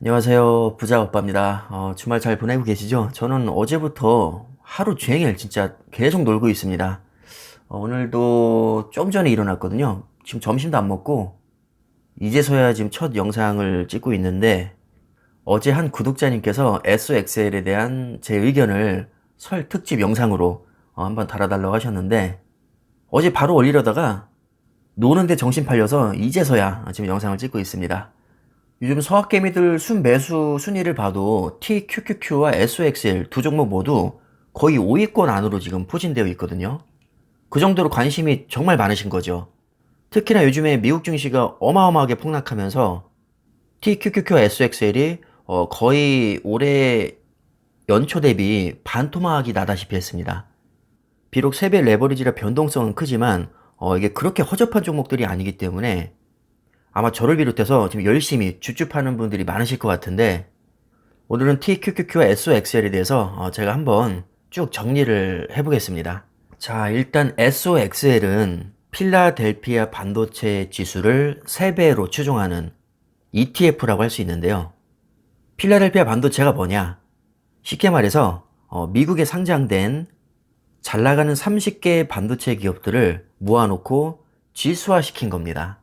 안녕하세요. 부자 오빠입니다. 주말 잘 보내고 계시죠? 저는 어제부터 하루 종일 진짜 계속 놀고 있습니다. 오늘도 좀 전에 일어났거든요. 지금 점심도 안 먹고 이제서야 지금 첫 영상을 찍고 있는데 어제 한 구독자님께서 SOXL에 대한 제 의견을 설 특집 영상으로 한번 달아달라고 하셨는데 어제 바로 올리려다가 노는데 정신 팔려서 이제서야 지금 영상을 찍고 있습니다. 요즘 서학개미들 순매수 순위를 봐도 TQQQ와 SOXL 두 종목 모두 거의 5위권 안으로 지금 포진되어 있거든요. 그 정도로 관심이 정말 많으신 거죠. 특히나 요즘에 미국 증시가 어마어마하게 폭락하면서 TQQQ와 SOXL이 거의 올해 연초 대비 반토막이 나다시피 했습니다. 비록 세배 레버리지라 변동성은 크지만 이게 그렇게 허접한 종목들이 아니기 때문에 아마 저를 비롯해서 지금 열심히 줍줍하는 분들이 많으실 것 같은데 오늘은 TQQQ와 SOXL에 대해서 제가 한번 쭉 정리를 해보겠습니다. 자, 일단 SOXL은 필라델피아 반도체 지수를 3배로 추종하는 ETF라고 할 수 있는데요. 필라델피아 반도체가 뭐냐? 쉽게 말해서 미국에 상장된 잘 나가는 30개 반도체 기업들을 모아놓고 지수화시킨 겁니다.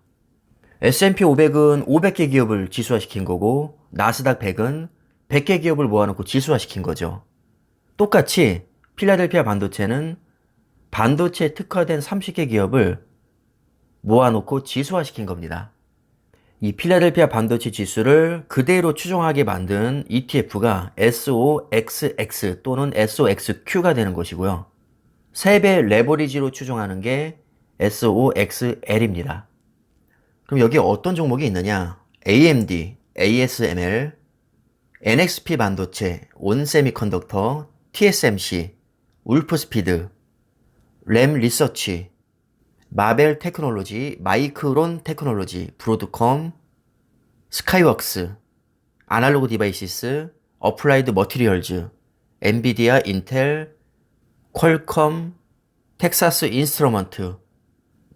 S&P 500은 500개 기업을 지수화시킨 거고 나스닥 100은 100개 기업을 모아놓고 지수화시킨 거죠. 똑같이 필라델피아 반도체는 반도체에 특화된 30개 기업을 모아놓고 지수화시킨 겁니다. 이 필라델피아 반도체 지수를 그대로 추종하게 만든 ETF가 SOXX 또는 SOXQ가 되는 것이고요. 3배 레버리지로 추종하는 게 SOXL입니다. 그럼 여기에 어떤 종목이 있느냐? AMD, ASML, NXP 반도체, 온세미컨덕터, TSMC, 울프스피드, 램 리서치, 마벨 테크놀로지, 마이크론 테크놀로지, 브로드컴, 스카이웍스, 아날로그 디바이시스, 어플라이드 머티리얼즈, 엔비디아, 인텔, 퀄컴, 텍사스 인스트루먼트,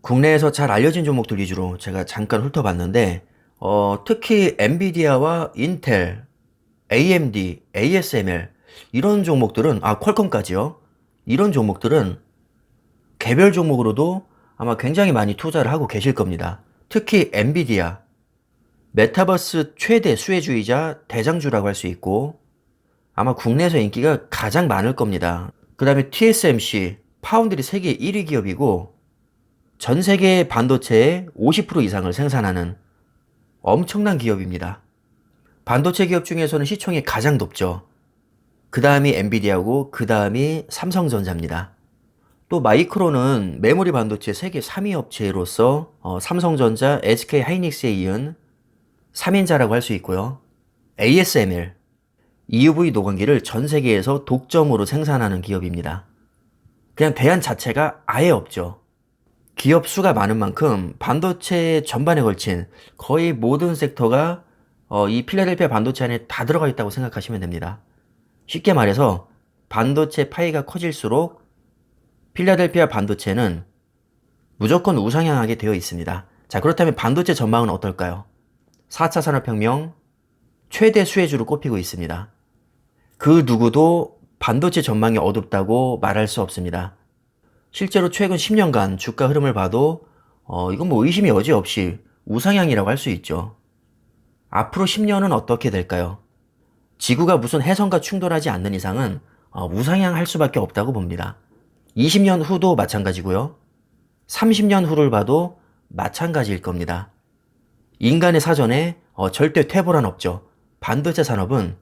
국내에서 잘 알려진 종목들 위주로 제가 잠깐 훑어봤는데 특히 엔비디아와 인텔, AMD, ASML 이런 종목들은 퀄컴까지요. 이런 종목들은 개별 종목으로도 아마 굉장히 많이 투자를 하고 계실 겁니다. 특히 엔비디아, 메타버스 최대 수혜주이자 대장주라고 할 수 있고 아마 국내에서 인기가 가장 많을 겁니다. 그 다음에 TSMC, 파운드리 세계 1위 기업이고 전 세계 반도체의 50% 이상을 생산하는 엄청난 기업입니다. 반도체 기업 중에서는 시총이 가장 높죠. 그 다음이 엔비디아고 그 다음이 삼성전자입니다. 또 마이크론은 메모리 반도체 세계 3위 업체로서 삼성전자, SK 하이닉스에 이은 3인자라고 할 수 있고요. ASML, EUV 노광기를 전 세계에서 독점으로 생산하는 기업입니다. 그냥 대안 자체가 아예 없죠. 기업 수가 많은 만큼 반도체 전반에 걸친 거의 모든 섹터가 이 필라델피아 반도체 안에 다 들어가 있다고 생각하시면 됩니다. 쉽게 말해서 반도체 파이가 커질수록 필라델피아 반도체는 무조건 우상향하게 되어 있습니다. 자, 그렇다면 반도체 전망은 어떨까요? 4차 산업혁명 최대 수혜주로 꼽히고 있습니다. 그 누구도 반도체 전망이 어둡다고 말할 수 없습니다. 실제로 최근 10년간 주가 흐름을 봐도 이건 뭐 의심이 여지없이 우상향이라고 할 수 있죠. 앞으로 10년은 어떻게 될까요? 지구가 무슨 해성과 충돌하지 않는 이상은 우상향할 수밖에 없다고 봅니다. 20년 후도 마찬가지고요. 30년 후를 봐도 마찬가지일 겁니다. 인간의 사전에 절대 퇴보란 없죠. 반도체 산업은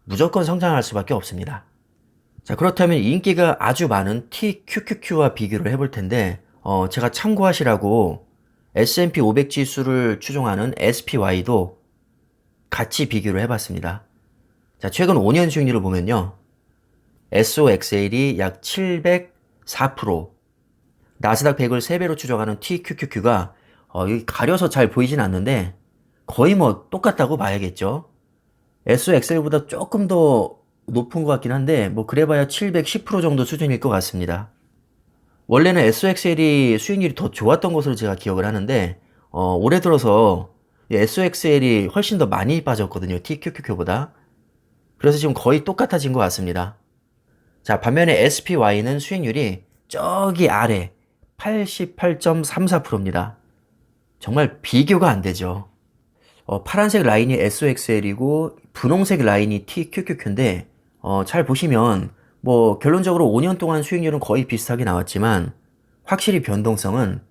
무조건 성장할 수밖에 없습니다. 자, 그렇다면 인기가 아주 많은 TQQQ와 비교를 해볼 텐데 제가 참고하시라고 S&P 500 지수를 추종하는 SPY도 같이 비교를 해봤습니다. 자, 최근 5년 수익률을 보면요. SOXL이 약 704%, 나스닥 100을 3배로 추정하는 TQQQ가 여기 가려서 잘 보이진 않는데 거의 뭐 똑같다고 봐야겠죠. SOXL보다 조금 더 높은 것 같긴 한데 뭐 그래봐야 710% 정도 수준일 것 같습니다. 원래는 SOXL이 수익률이 더 좋았던 것으로 제가 기억을 하는데 올해 들어서 SOXL이 훨씬 더 많이 빠졌거든요. TQQQ보다. 그래서 지금 거의 똑같아진 것 같습니다. 자, 반면에 SPY는 수익률이 저기 아래 88.34%입니다. 정말 비교가 안 되죠. 파란색 라인이 SOXL이고 분홍색 라인이 TQQQ인데 잘 보시면 뭐 결론적으로 5년 동안 수익률은 거의 비슷하게 나왔지만 확실히 변동성은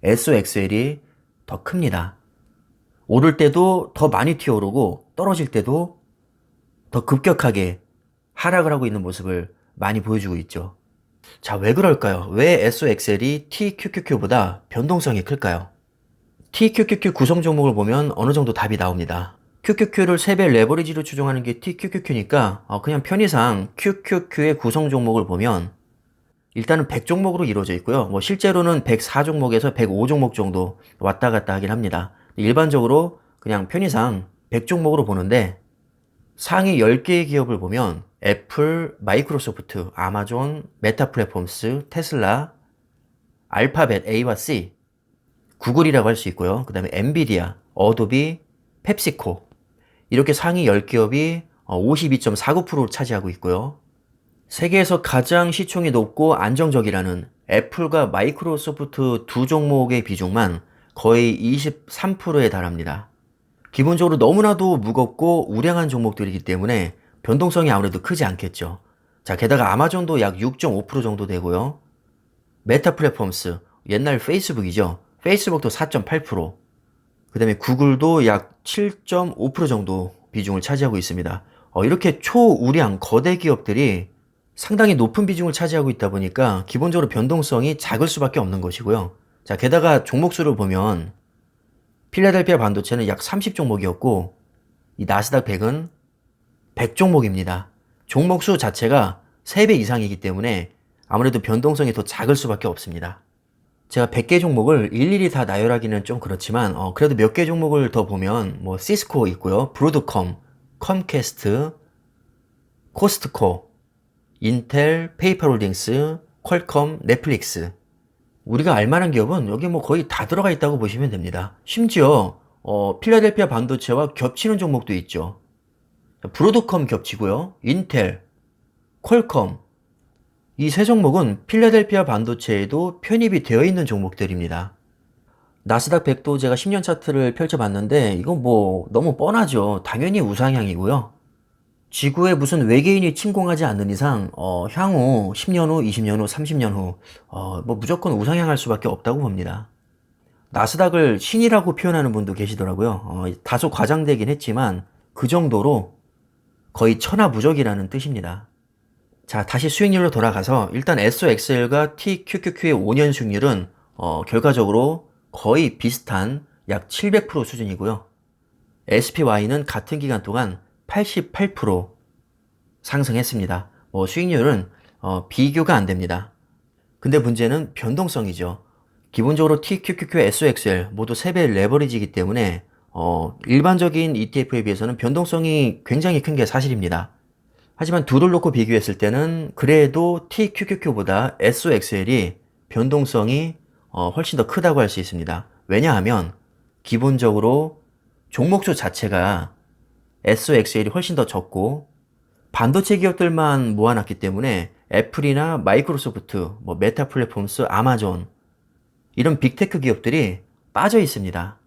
SOXL이 더 큽니다. 오를 때도 더 많이 튀어오르고 떨어질 때도 더 급격하게 하락을 하고 있는 모습을 많이 보여주고 있죠. 자, 왜 그럴까요? 왜 SOXL이 TQQQ보다 변동성이 클까요? TQQQ 구성 종목을 보면 어느 정도 답이 나옵니다. QQQ를 3배 레버리지로 추종하는 게 TQQQ니까 그냥 편의상 QQQ의 구성 종목을 보면 일단은 100종목으로 이루어져 있고요. 뭐 실제로는 104종목에서 105종목 정도 왔다 갔다 하긴 합니다. 일반적으로 그냥 편의상 100종목으로 보는데 상위 10개의 기업을 보면 애플, 마이크로소프트, 아마존, 메타 플랫폼스, 테슬라, 알파벳 A와 C, 구글이라고 할 수 있고요. 그 다음에 엔비디아, 어도비, 펩시코 이렇게 상위 10기업이 52.49%를 차지하고 있고요. 세계에서 가장 시총이 높고 안정적이라는 애플과 마이크로소프트 두 종목의 비중만 거의 23%에 달합니다. 기본적으로 너무나도 무겁고 우량한 종목들이기 때문에 변동성이 아무래도 크지 않겠죠. 자, 게다가 아마존도 약 6.5% 정도 되고요. 메타 플랫폼스, 옛날 페이스북이죠. 페이스북도 4.8%, 그 다음에 구글도 약 7.5% 정도 비중을 차지하고 있습니다. 이렇게 초우량 거대 기업들이 상당히 높은 비중을 차지하고 있다 보니까 기본적으로 변동성이 작을 수밖에 없는 것이고요. 자, 게다가 종목수를 보면 필라델피아 반도체는 약 30종목이었고 이 나스닥 100은 100종목입니다. 종목수 자체가 3배 이상이기 때문에 아무래도 변동성이 더 작을 수밖에 없습니다. 제가 100개 종목을 일일이 다 나열하기는 좀 그렇지만 그래도 몇 개 종목을 더 보면 뭐 시스코 있고요. 브로드컴, 컴캐스트, 코스트코, 인텔, 페이퍼홀딩스, 퀄컴, 넷플릭스. 우리가 알만한 기업은 여기 뭐 거의 다 들어가 있다고 보시면 됩니다. 심지어 필라델피아 반도체와 겹치는 종목도 있죠. 브로드컴 겹치고요. 인텔, 퀄컴 이 세 종목은 필라델피아 반도체에도 편입이 되어 있는 종목들입니다. 나스닥 100도 제가 10년 차트를 펼쳐봤는데 이건 뭐 너무 뻔하죠. 당연히 우상향이고요. 지구에 무슨 외계인이 침공하지 않는 이상 향후 10년 후, 20년 후, 30년 후 뭐 무조건 우상향할 수밖에 없다고 봅니다. 나스닥을 신이라고 표현하는 분도 계시더라고요. 다소 과장되긴 했지만 그 정도로 거의 천하무적이라는 뜻입니다. 자, 다시 수익률로 돌아가서 일단 SOXL과 TQQQ의 5년 수익률은 결과적으로 거의 비슷한 약 700% 수준이고요. SPY는 같은 기간 동안 88% 상승했습니다. 수익률은 비교가 안 됩니다. 근데 문제는 변동성이죠. 기본적으로 TQQQ, SOXL 모두 3배 레버리지이기 때문에 일반적인 ETF에 비해서는 변동성이 굉장히 큰 게 사실입니다. 하지만 둘을 놓고 비교했을 때는 그래도 TQQQ보다 SOXL이 변동성이 훨씬 더 크다고 할 수 있습니다. 왜냐하면 기본적으로 종목수 자체가 SOXL이 훨씬 더 적고 반도체 기업들만 모아놨기 때문에 애플이나 마이크로소프트, 뭐 메타 플랫폼스, 아마존 이런 빅테크 기업들이 빠져 있습니다.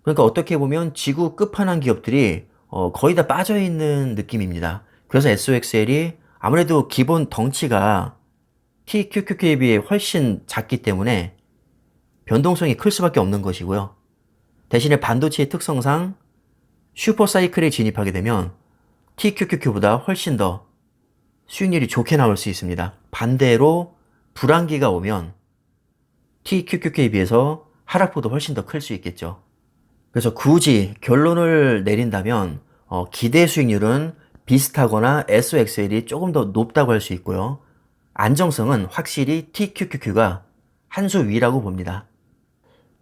그러니까 어떻게 보면 지구 끝판왕 기업들이 거의 다 빠져 있는 느낌입니다. 그래서 SOXL이 아무래도 기본 덩치가 TQQQ에 비해 훨씬 작기 때문에 변동성이 클 수밖에 없는 것이고요. 대신에 반도체의 특성상 슈퍼사이클에 진입하게 되면 TQQQ보다 훨씬 더 수익률이 좋게 나올 수 있습니다. 반대로 불황기가 오면 TQQQ에 비해서 하락폭도 훨씬 더 클 수 있겠죠. 그래서 굳이 결론을 내린다면 기대 수익률은 비슷하거나 SOXL이 조금 더 높다고 할 수 있고요. 안정성은 확실히 TQQQ가 한 수 위라고 봅니다.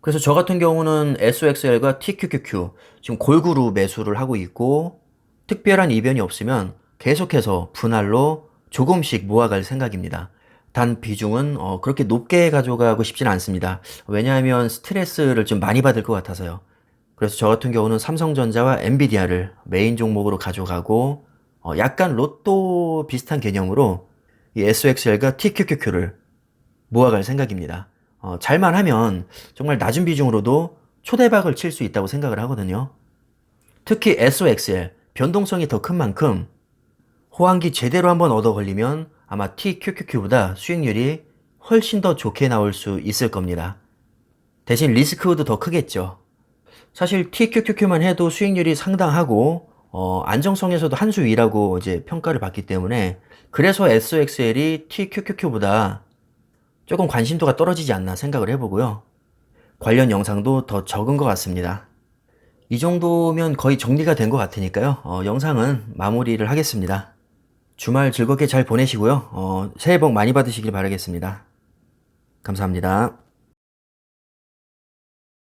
그래서 저 같은 경우는 SOXL과 TQQQ 지금 골고루 매수를 하고 있고 특별한 이변이 없으면 계속해서 분할로 조금씩 모아갈 생각입니다. 단 비중은 그렇게 높게 가져가고 싶지는 않습니다. 왜냐하면 스트레스를 좀 많이 받을 것 같아서요. 그래서 저 같은 경우는 삼성전자와 엔비디아를 메인 종목으로 가져가고 약간 로또 비슷한 개념으로 이 SOXL과 TQQQ를 모아갈 생각입니다. 잘만 하면 정말 낮은 비중으로도 초대박을 칠 수 있다고 생각을 하거든요. 특히 SOXL 변동성이 더 큰 만큼 호황기 제대로 한번 얻어 걸리면 아마 TQQQ보다 수익률이 훨씬 더 좋게 나올 수 있을 겁니다. 대신 리스크도 더 크겠죠. 사실 TQQQ만 해도 수익률이 상당하고 안정성에서도 한 수 위라고 이제 평가를 받기 때문에 그래서 SOXL이 TQQQ보다 조금 관심도가 떨어지지 않나 생각을 해보고요. 관련 영상도 더 적은 것 같습니다. 이 정도면 거의 정리가 된 것 같으니까요. 영상은 마무리를 하겠습니다. 주말 즐겁게 잘 보내시고요. 새해 복 많이 받으시길 바라겠습니다. 감사합니다.